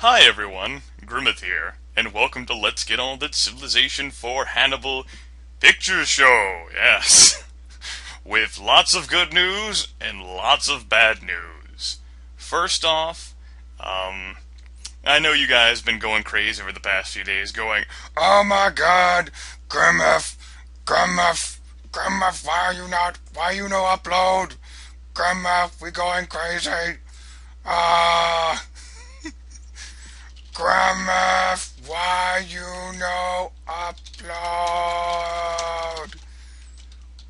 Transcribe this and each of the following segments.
Hi everyone, Grimith here, and welcome to Let's Get On That Civilization 4 Hannibal Picture Show, yes. With lots of good news and lots of bad news. First off, I know you guys have been going crazy over the past few days going, "Oh my god, Grimith, Grimith, why you no upload? Grimith, we going crazy. Ah... Grimith, why you no upload?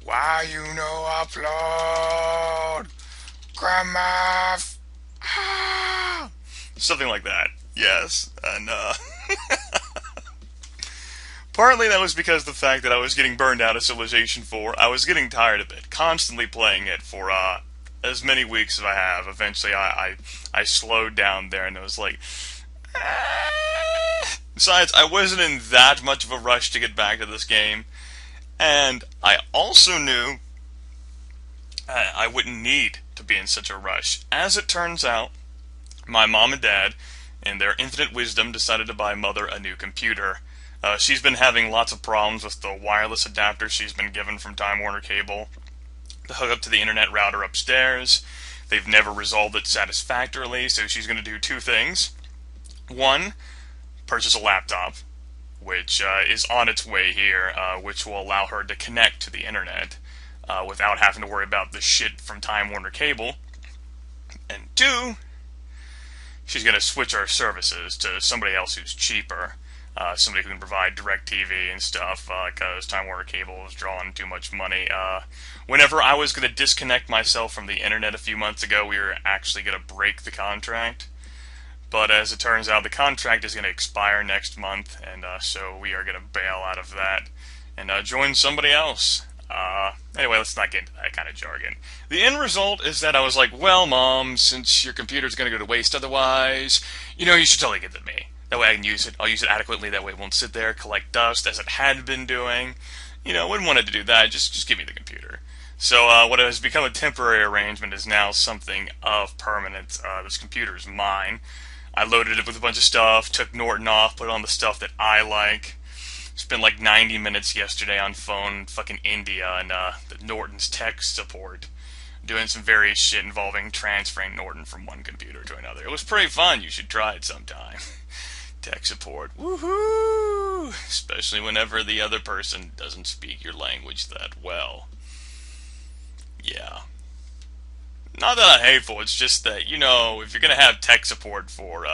Why you no upload? Grimith! Ah! Something like that, yes. And, partly that was because of the fact that I was getting burned out of Civilization 4. I was getting tired of it, constantly playing it for, as many weeks as I have. Eventually, I slowed down there, and it was like, besides, I wasn't in that much of a rush to get back to this game, and I also knew I wouldn't need to be in such a rush. As it turns out, my mom and dad, in their infinite wisdom, decided to buy Mother a new computer. She's been having lots of problems with the wireless adapter she's been given from Time Warner Cable to hook up to the internet router upstairs. They've never resolved it satisfactorily, so she's going to do two things. One, purchase a laptop, which is on its way here, which will allow her to connect to the internet without having to worry about the shit from Time Warner Cable. And two, she's going to switch our services to somebody else who's cheaper, somebody who can provide DirecTV and stuff, because Time Warner Cable was drawing too much money. Whenever I was going to disconnect myself from the internet a few months ago, we were actually going to break the contract. But as it turns out, the contract is going to expire next month, and so we are going to bail out of that and join somebody else. Anyway, let's not get into that kind of jargon. The end result is that I was like, well, Mom, since your computer's going to go to waste otherwise, you should totally give it to me. That way I can use it. I'll use it adequately. That way it won't sit there, collect dust, as it had been doing. Wouldn't want it to do that. Just give me the computer. So what has become a temporary arrangement is now something of permanent. This computer is mine. I loaded it with a bunch of stuff, took Norton off, put on the stuff that I like. Spent like 90 minutes yesterday on phone fucking India and the Norton's tech support, doing some various shit involving transferring Norton from one computer to another. It was pretty fun. You should try it sometime. Tech support. Woohoo! Especially whenever the other person doesn't speak your language that well. Yeah. Not that I'm hateful, it's just that, if you're gonna have tech support for,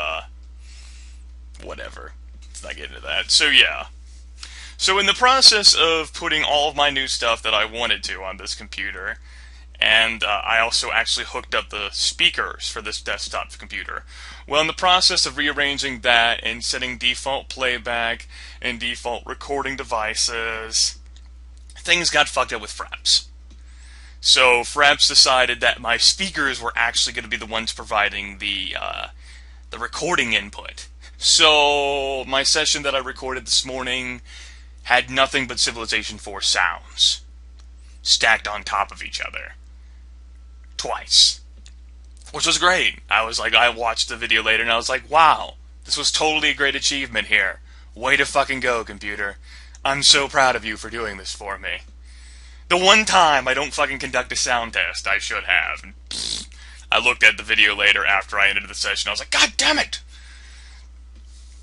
whatever. Let's not get into that. So, yeah. So, in the process of putting all of my new stuff that I wanted to on this computer, and I also actually hooked up the speakers for this desktop computer. Well, in the process of rearranging that and setting default playback and default recording devices, things got fucked up with Fraps. So Fraps decided that my speakers were actually going to be the ones providing the recording input. So my session that I recorded this morning had nothing but Civilization 4 sounds stacked on top of each other twice, which was great. I watched the video later and I was like, wow, this was totally a great achievement here. Way to fucking go, computer. I'm so proud of you for doing this for me. The one time I don't fucking conduct a sound test, I should have. And I looked at the video later after I ended the session. I was like, God damn it!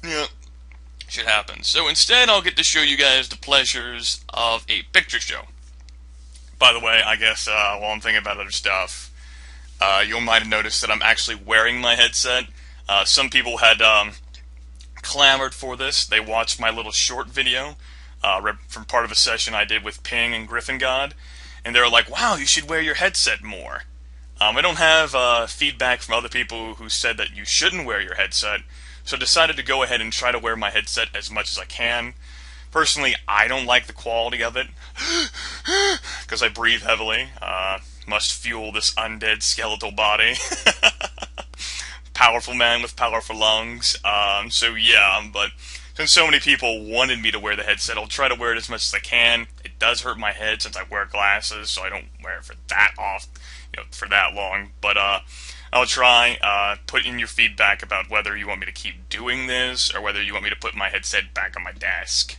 Yeah, shit happens. So instead, I'll get to show you guys the pleasures of a picture show. By the way, I guess while I'm thinking about other stuff, you might have noticed that I'm actually wearing my headset. Some people had clamored for this. They watched my little short video from part of a session I did with Ping and Griffin God, and they were like, wow, you should wear your headset more. I don't have feedback from other people who said that you shouldn't wear your headset, so I decided to go ahead and try to wear my headset as much as I can. Personally, I don't like the quality of it, because I breathe heavily, must fuel this undead skeletal body. Powerful man with powerful lungs, so yeah, but since so many people wanted me to wear the headset, I'll try to wear it as much as I can. It does hurt my head since I wear glasses, so I don't wear it for that long. But I'll try, put in your feedback about whether you want me to keep doing this, or whether you want me to put my headset back on my desk.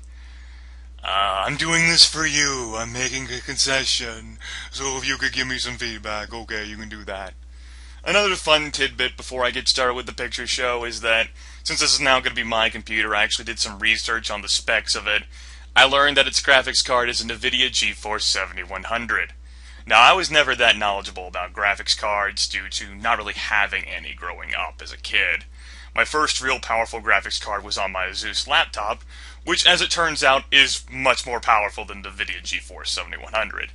I'm doing this for you. I'm making a concession. So if you could give me some feedback, okay, you can do that. Another fun tidbit before I get started with the picture show is that, since this is now going to be my computer, I actually did some research on the specs of it. I learned that its graphics card is a NVIDIA GeForce 7100. Now, I was never that knowledgeable about graphics cards due to not really having any growing up as a kid. My first real powerful graphics card was on my Asus laptop, which, as it turns out, is much more powerful than the NVIDIA GeForce 7100.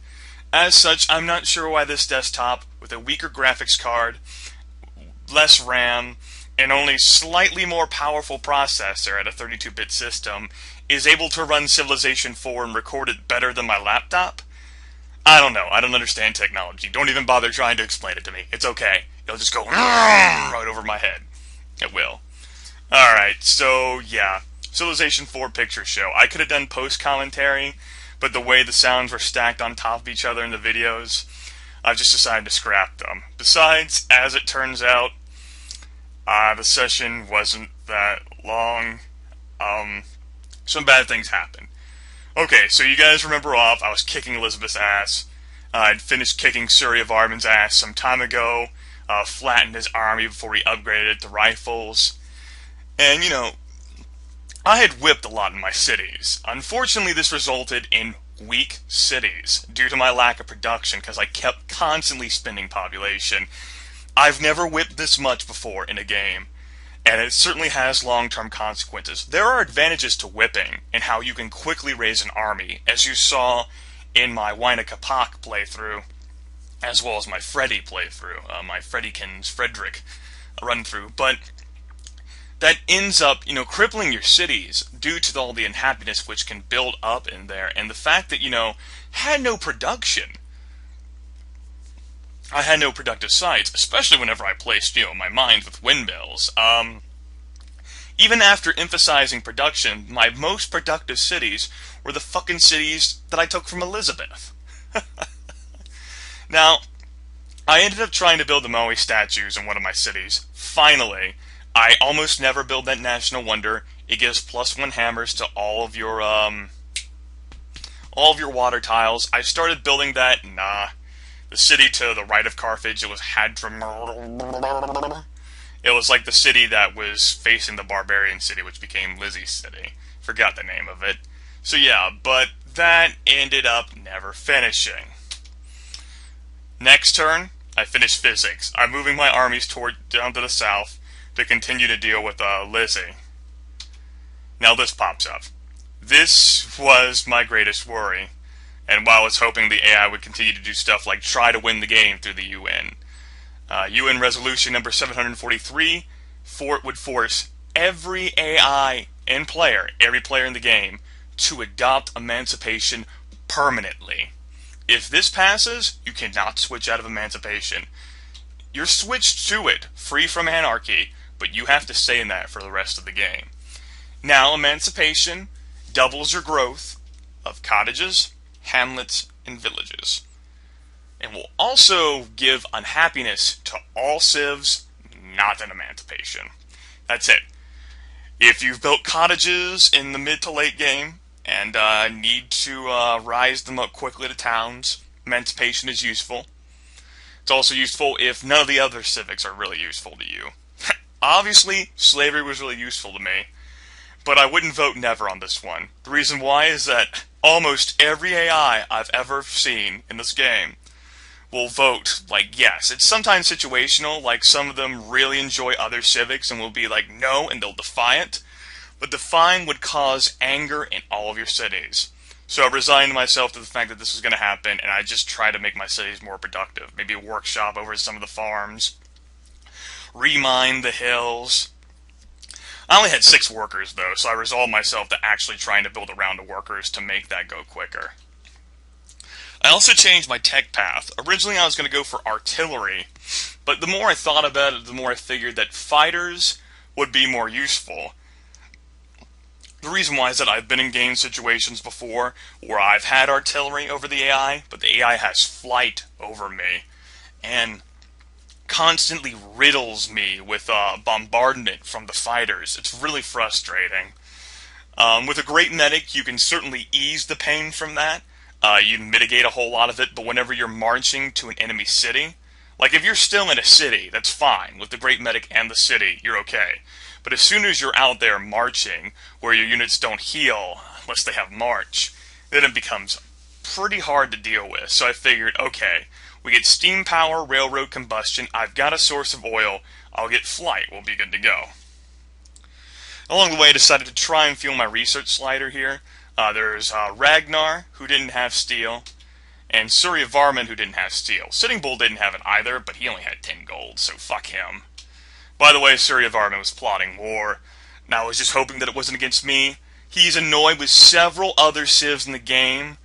As such, I'm not sure why this desktop, with a weaker graphics card, less RAM, and only slightly more powerful processor at a 32-bit system, is able to run Civilization 4 and record it better than my laptop. I don't know. I don't understand technology. Don't even bother trying to explain it to me. It's okay. It'll just go right over my head. It will. Alright, so yeah. Civilization 4 picture show. I could have done post-commentary, but the way the sounds were stacked on top of each other in the videos, I've just decided to scrap them. Besides, as it turns out, the session wasn't that long. Some bad things happened. Okay, so you guys remember I was kicking Elizabeth's ass. I'd finished kicking Surya Varman's ass some time ago, flattened his army before he upgraded it to rifles. And, I had whipped a lot in my cities. Unfortunately, this resulted in weak cities due to my lack of production because I kept constantly spending population. I've never whipped this much before in a game, and it certainly has long-term consequences. There are advantages to whipping and how you can quickly raise an army, as you saw in my Wynakapak playthrough, as well as my Freddy playthrough, my Freddykins Frederick run-through. But that ends up, crippling your cities due to all the unhappiness which can build up in there, and the fact that, had no production. I had no productive sites, especially whenever I placed, my mines with windmills. Even after emphasizing production, my most productive cities were the fucking cities that I took from Elizabeth. Now, I ended up trying to build the Maui statues in one of my cities. Finally, I almost never build that national wonder. It gives +1 hammers to all of your water tiles. I started building that. Nah. The city to the right of Carthage, it was Hadram. It was like the city that was facing the barbarian city, which became Lizzie's city. Forgot the name of it. So yeah, but that ended up never finishing. Next turn, I finished physics. I'm moving my armies down to the south to continue to deal with Lizzie. Now this pops up. This was my greatest worry. And while I was hoping the AI would continue to do stuff like try to win the game through the UN. UN Resolution number 743 would force every AI and player, every player in the game, to adopt emancipation permanently. If this passes, you cannot switch out of emancipation. You're switched to it, free from anarchy, but you have to stay in that for the rest of the game. Now, emancipation doubles your growth of cottages, hamlets, and villages, and will also give unhappiness to all civs, not an emancipation. That's it. If you've built cottages in the mid to late game and need to rise them up quickly to towns, emancipation is useful. It's also useful if none of the other civics are really useful to you. Obviously, slavery was really useful to me, but I wouldn't vote never on this one. The reason why is that almost every AI I've ever seen in this game will vote like yes. It's sometimes situational, like some of them really enjoy other civics and will be like no, and they'll defy it. But defying would cause anger in all of your cities. So I resigned myself to the fact that this was going to happen, and I just try to make my cities more productive. Maybe a workshop over some of the farms. Remine the hills. I only had 6 workers, though, so I resolved myself to actually trying to build around the workers to make that go quicker. I also changed my tech path. Originally, I was going to go for artillery, but the more I thought about it, the more I figured that fighters would be more useful. The reason why is that I've been in game situations before where I've had artillery over the AI, but the AI has flight over me. And constantly riddles me with bombardment from the fighters. It's really frustrating. With a great medic, you can certainly ease the pain from that. You mitigate a whole lot of it, but whenever you're marching to an enemy city, like if you're still in a city, that's fine. With the great medic and the city, you're okay. But as soon as you're out there marching, where your units don't heal, unless they have march, then it becomes pretty hard to deal with. So I figured, okay, we get steam power, railroad combustion, I've got a source of oil, I'll get flight, we'll be good to go. Along the way, I decided to try and fuel my research slider here. There's Ragnar, who didn't have steel, and Surya Varman, who didn't have steel. Sitting Bull didn't have it either, but he only had 10 gold, so fuck him. By the way, Surya Varman was plotting war. Now, I was just hoping that it wasn't against me. He's annoyed with several other civs in the game.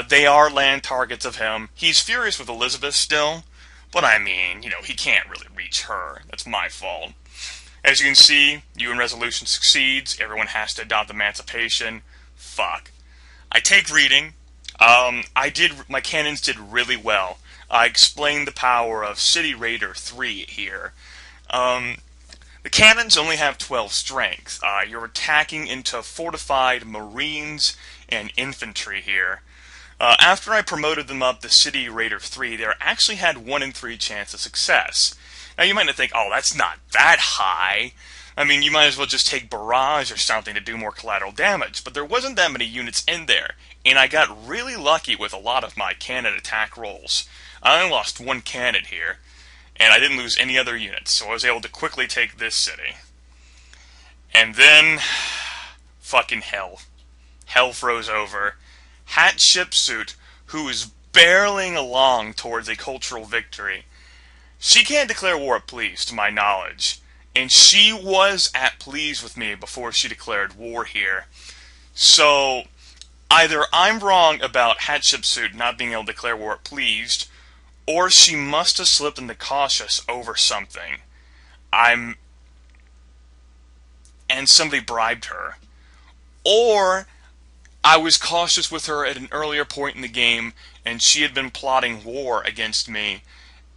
They are land targets of him. He's furious with Elizabeth still, but I mean, he can't really reach her. That's my fault. As you can see, UN resolution succeeds. Everyone has to adopt emancipation. Fuck. I take reading. My cannons did really well. I explained the power of City Raider 3 here. The cannons only have 12 strength. You're attacking into fortified marines and infantry here. After I promoted them up to City Raider 3, they actually had 1 in 3 chance of success. Now you might not think, oh, that's not that high. I mean, you might as well just take barrage or something to do more collateral damage, but there wasn't that many units in there, and I got really lucky with a lot of my cannon attack rolls. I only lost 1 cannon here, and I didn't lose any other units, so I was able to quickly take this city. And then, fucking hell. Hell froze over. Hatshepsut, who is barreling along towards a cultural victory, she can't declare war at please, to my knowledge. And she was at please with me before she declared war here. So, either I'm wrong about Hatshepsut not being able to declare war at pleased, or she must have slipped into cautious over something. And somebody bribed her. Or I was cautious with her at an earlier point in the game, and she had been plotting war against me,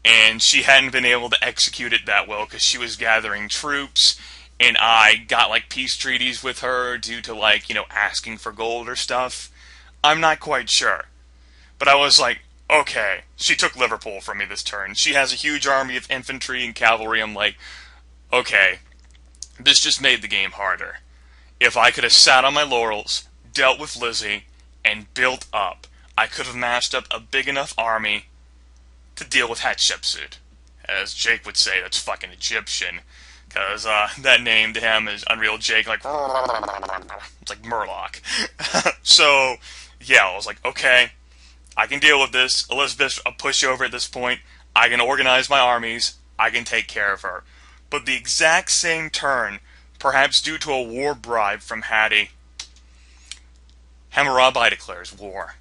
and she hadn't been able to execute it that well because she was gathering troops, and I got like peace treaties with her due to asking for gold or stuff. I'm not quite sure. But I was like, okay, she took Liverpool from me this turn. She has a huge army of infantry and cavalry. I'm like, okay, this just made the game harder. If I could have sat on my laurels, dealt with Lizzie, and built up, I could have massed up a big enough army to deal with Hatshepsut. As Jake would say, that's fucking Egyptian. Because that name to him is Unreal Jake, it's like Murloc. So, yeah, I was like, okay, I can deal with this. Elizabeth's a pushover at this point. I can organize my armies. I can take care of her. But the exact same turn, perhaps due to a war bribe from Hattie, Hammurabi declares war.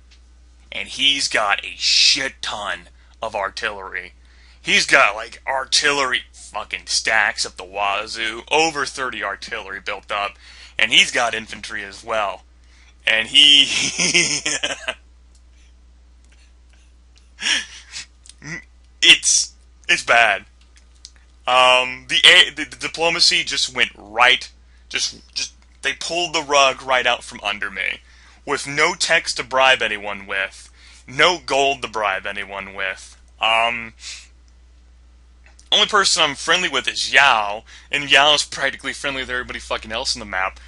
And he's got a shit ton of artillery. He's got artillery fucking stacks up the wazoo, over 30 artillery built up, and he's got infantry as well. And it's bad. The diplomacy just went right, they pulled the rug right out from under me, with no text to bribe anyone with, no gold to bribe anyone with. Only person I'm friendly with is Yao, and Yao is practically friendly with everybody fucking else on the map.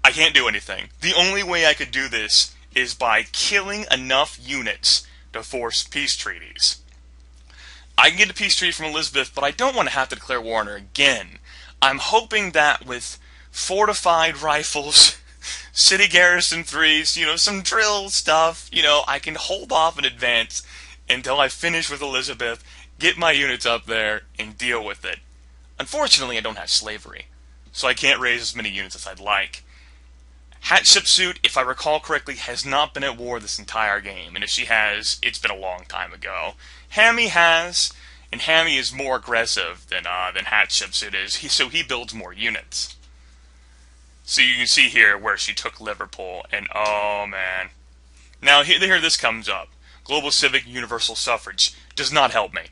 I can't do anything. The only way I could do this is by killing enough units to force peace treaties. I can get a peace treaty from Elizabeth, but I don't want to have to declare war on her again. I'm hoping that with fortified rifles, city garrison 3s, some drill stuff, I can hold off in advance until I finish with Elizabeth, get my units up there, and deal with it. Unfortunately, I don't have slavery, so I can't raise as many units as I'd like. Hatshepsut, if I recall correctly, has not been at war this entire game, and if she has, it's been a long time ago. Hammy has, and Hammy is more aggressive than Hatshepsut is, so he builds more units. So you can see here where she took Liverpool, and oh man. Now here this comes up. Global civic universal suffrage does not help me.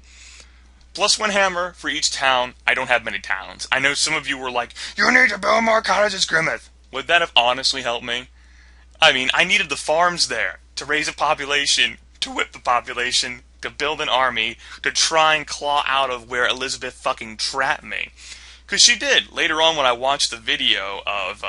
Plus 1 hammer for each town. I don't have many towns. I know some of you were like, you need to build more cottages, Grimith. Would that have honestly helped me? I mean, I needed the farms there to raise a population, to whip the population, to build an army, to try and claw out of where Elizabeth fucking trapped me. Because she did. Later on when I watched the video of,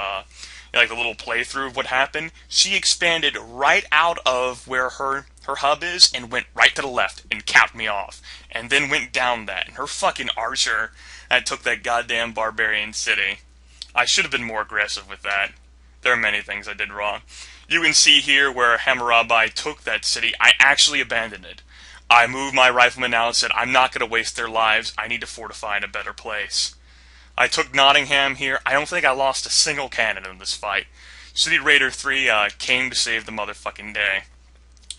like the little playthrough of what happened, she expanded right out of where her hub is and went right to the left and capped me off. And then went down that. And her fucking archer that took that goddamn barbarian city. I should have been more aggressive with that. There are many things I did wrong. You can see here where Hammurabi took that city. I actually abandoned it. I moved my riflemen out and said, I'm not going to waste their lives. I need to fortify in a better place. I took Nottingham here. I don't think I lost a single cannon in this fight. City Raider 3 came to save the motherfucking day.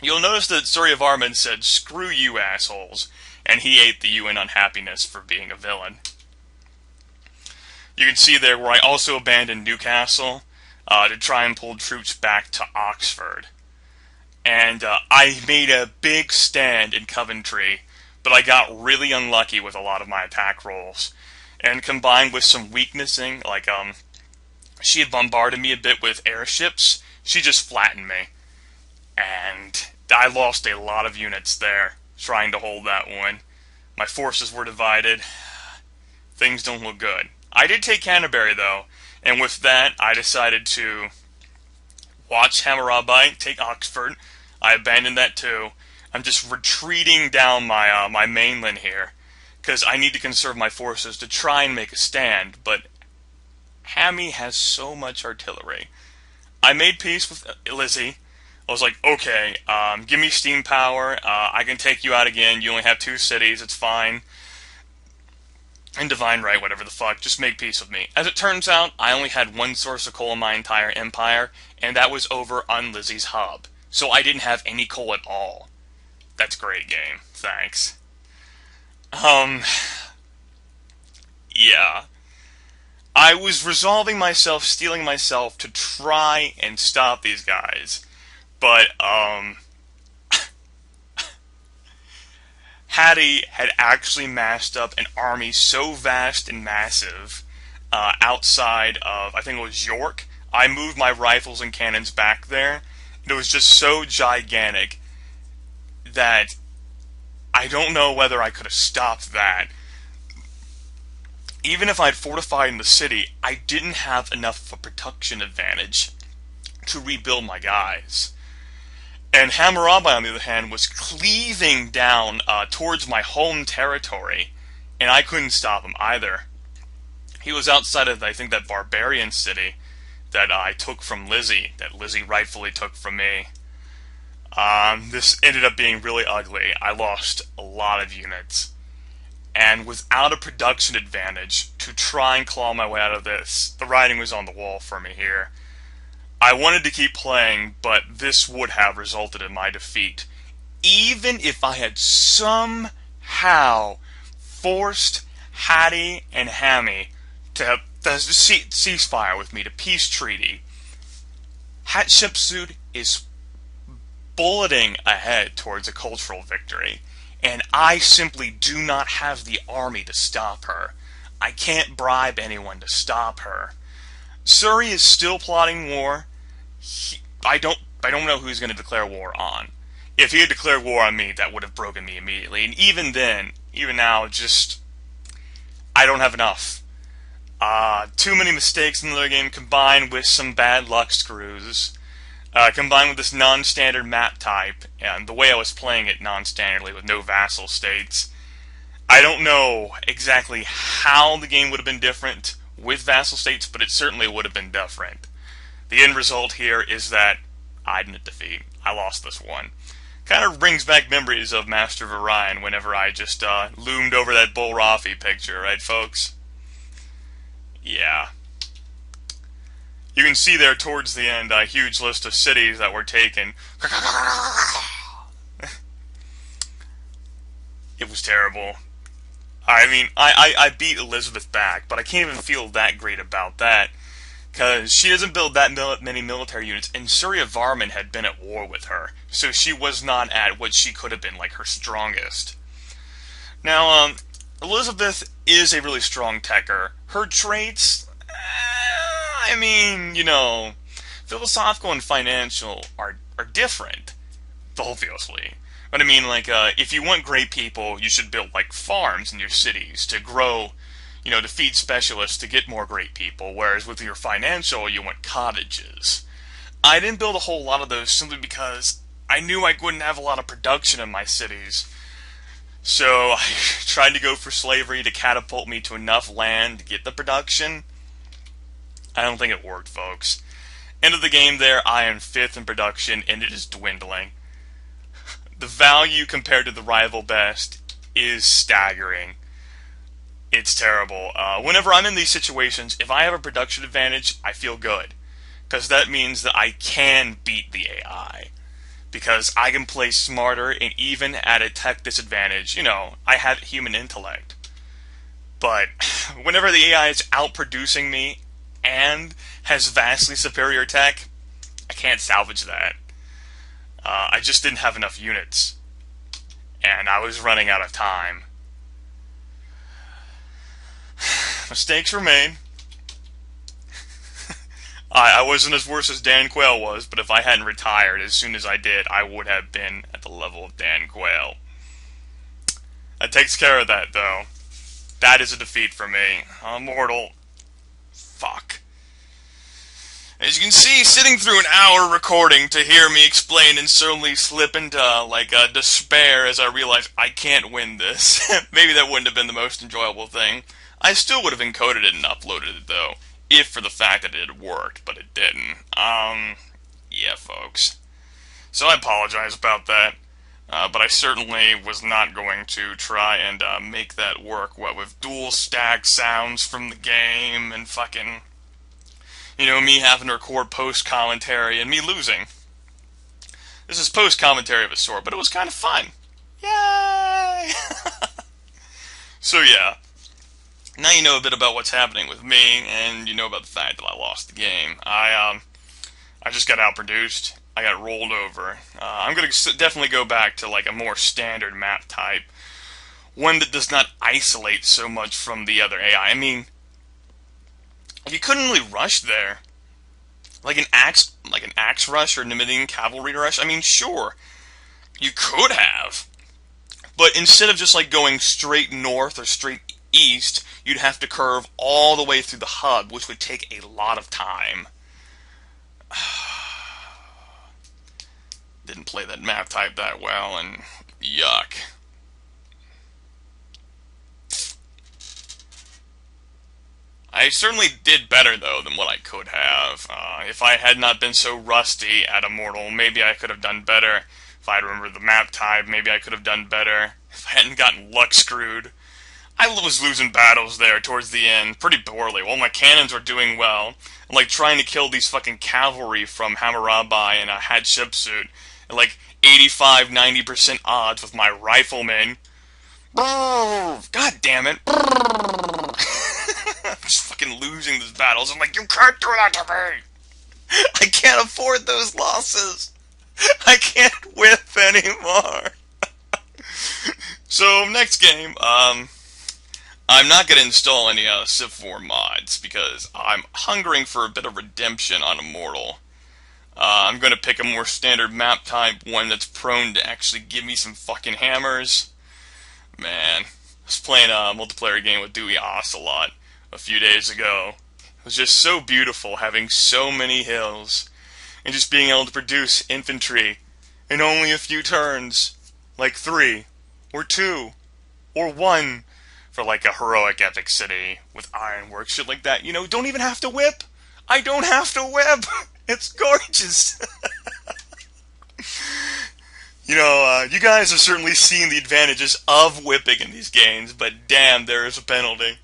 You'll notice that Suryavarman said, screw you assholes, and he ate the UN unhappiness for being a villain. You can see there where I also abandoned Newcastle to try and pull troops back to Oxford. And I made a big stand in Coventry, but I got really unlucky with a lot of my attack rolls. And combined with some weaknessing, like she had bombarded me a bit with airships, she just flattened me. And I lost a lot of units there, trying to hold that one. My forces were divided. Things don't look good. I did take Canterbury, though, and with that, I decided to watch Hammurabi take Oxford. I abandoned that, too. I'm just retreating down my mainland here, because I need to conserve my forces to try and make a stand, but Hammy has so much artillery. I made peace with Lizzie. I was like, okay, give me steam power, I can take you out again, you only have 2 cities, it's fine. And divine right, whatever the fuck, just make peace with me. As it turns out, I only had 1 source of coal in my entire empire, and that was over on Lizzie's hub. So I didn't have any coal at all. That's great game, thanks. Yeah. I was resolving myself, steeling myself to try and stop these guys. But, Hattie had actually massed up an army so vast and massive outside of, I think it was York. I moved my rifles and cannons back there. And it was just so gigantic that I don't know whether I could have stopped that. Even if I'd fortified in the city, I didn't have enough of a production advantage to rebuild my guys. And Hammurabi, on the other hand, was cleaving down towards my home territory, and I couldn't stop him either. He was outside of, I think, that barbarian city that I took from Lizzie, that Lizzie rightfully took from me. This ended up being really ugly. I lost a lot of units. And without a production advantage to try and claw my way out of this, the writing was on the wall for me here. I wanted to keep playing, but this would have resulted in my defeat. Even if I had somehow forced Hattie and Hammy to ceasefire with me, to peace treaty, Hatshepsut is bulleting ahead towards a cultural victory, and I simply do not have the army to stop her. I can't bribe anyone to stop her. Surrey is still plotting war. I don't know who he's going to declare war on. If he had declared war on me, that would have broken me immediately. And even then, even now, just I don't have enough. Too many mistakes in the game, combined with some bad luck screws, combined with this non-standard map type, and the way I was playing it non-standardly with no vassal states. I don't know exactly how the game would have been different with vassal states, but it certainly would have been different. The end result here is that I didn't defeat. I lost this one. Kind of brings back memories of Master of Orion whenever I just loomed over that Bull Rafi picture, right, folks? Yeah. You can see there towards the end a huge list of cities that were taken. It was terrible. I mean, I beat Elizabeth back, but I can't even feel that great about that. Because she doesn't build that many military units, and Suryavarman had been at war with her, so she was not at what she could have been, like her strongest. Now, Elizabeth is a really strong techer. Her traits, I mean, philosophical and financial are different, obviously. But I mean, like, if you want great people, you should build, like, farms in your cities to grow, to feed specialists to get more great people. Whereas with your financial, you want cottages. I didn't build a whole lot of those simply because I knew I wouldn't have a lot of production in my cities. So I tried to go for slavery to catapult me to enough land to get the production. I don't think it worked, folks. End of the game there, I am 5th in production, and it is dwindling. The value compared to the rival best is staggering. It's terrible. Whenever I'm in these situations, if I have a production advantage, I feel good. Because that means that I can beat the AI. Because I can play smarter, and even at a tech disadvantage, I have human intellect. But whenever the AI is outproducing me and has vastly superior tech, I can't salvage that. I just didn't have enough units. And I was running out of time. Mistakes were made. I wasn't as worse as Dan Quayle was, but if I hadn't retired as soon as I did, I would have been at the level of Dan Quayle. That takes care of that, though. That is a defeat for me. Immortal. Fuck. As you can see, sitting through an hour recording to hear me explain and suddenly slip into, despair as I realize I can't win this. Maybe that wouldn't have been the most enjoyable thing. I still would have encoded it and uploaded it, though. If for the fact that it had worked, but it didn't. Yeah, folks. So I apologize about that. But I certainly was not going to try and make that work, with dual stack sounds from the game and fucking, me having to record post-commentary and me losing. This is post-commentary of a sort, but it was kind of fun. Yay! So yeah. Now you know a bit about what's happening with me, and you know about the fact that I lost the game. I just got outproduced. I got rolled over. I'm going to definitely go back to a more standard map type. One that does not isolate so much from the other AI. I mean, you couldn't really rush there. Like an axe rush or Numidian cavalry rush. I mean, sure, you could have. But instead of just going straight north or straight east, you'd have to curve all the way through the hub, which would take a lot of time. Didn't play that map type that well, and yuck. I certainly did better, though, than what I could have. If I had not been so rusty at Immortal, maybe I could have done better. If I remembered the map type, maybe I could have done better. If I hadn't gotten luck screwed. I was losing battles there towards the end pretty poorly, while my cannons were doing well. I'm trying to kill these fucking cavalry from Hammurabi in a Hatshepsut at 85-90% odds with my riflemen. God damn it. I'm just fucking losing these battles. I'm you can't do that to me. I can't afford those losses. I can't whip anymore. So, next game, I'm not going to install any Civ 4 mods, because I'm hungering for a bit of redemption on Immortal. I'm going to pick a more standard map type, one that's prone to actually give me some fucking hammers. Man, I was playing a multiplayer game with Dewey Ocelot a few days ago. It was just so beautiful having so many hills, and just being able to produce infantry in only a few turns, 3, or 2, or 1, for a heroic epic city with ironworks, shit like that. Don't even have to whip. I don't have to whip. It's gorgeous. You guys have certainly seen the advantages of whipping in these games, but damn, there is a penalty.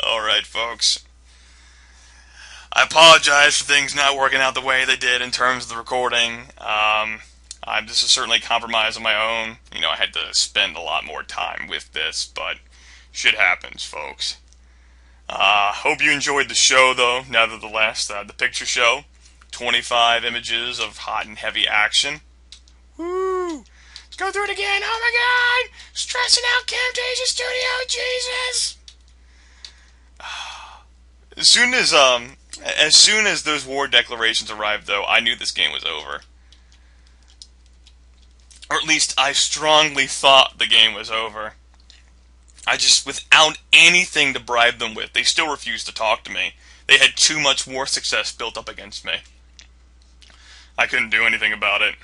Alright, folks. I apologize for things not working out the way they did in terms of the recording. This is certainly a compromise on my own. I had to spend a lot more time with this, but shit happens, folks. Hope you enjoyed the show, though, nevertheless. The picture show. 25 images of hot and heavy action. Woo! Go through it again. Oh my god! Stressing out Camtasia Studio, Jesus! As soon as those war declarations arrived, though, I knew this game was over. Or at least I strongly thought the game was over. I just, without anything to bribe them with, they still refused to talk to me. They had too much war success built up against me. I couldn't do anything about it.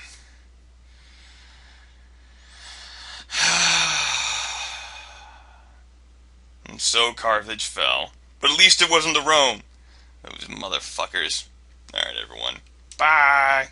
And so Carthage fell. But at least it wasn't the Rome. Those motherfuckers. Alright, everyone. Bye!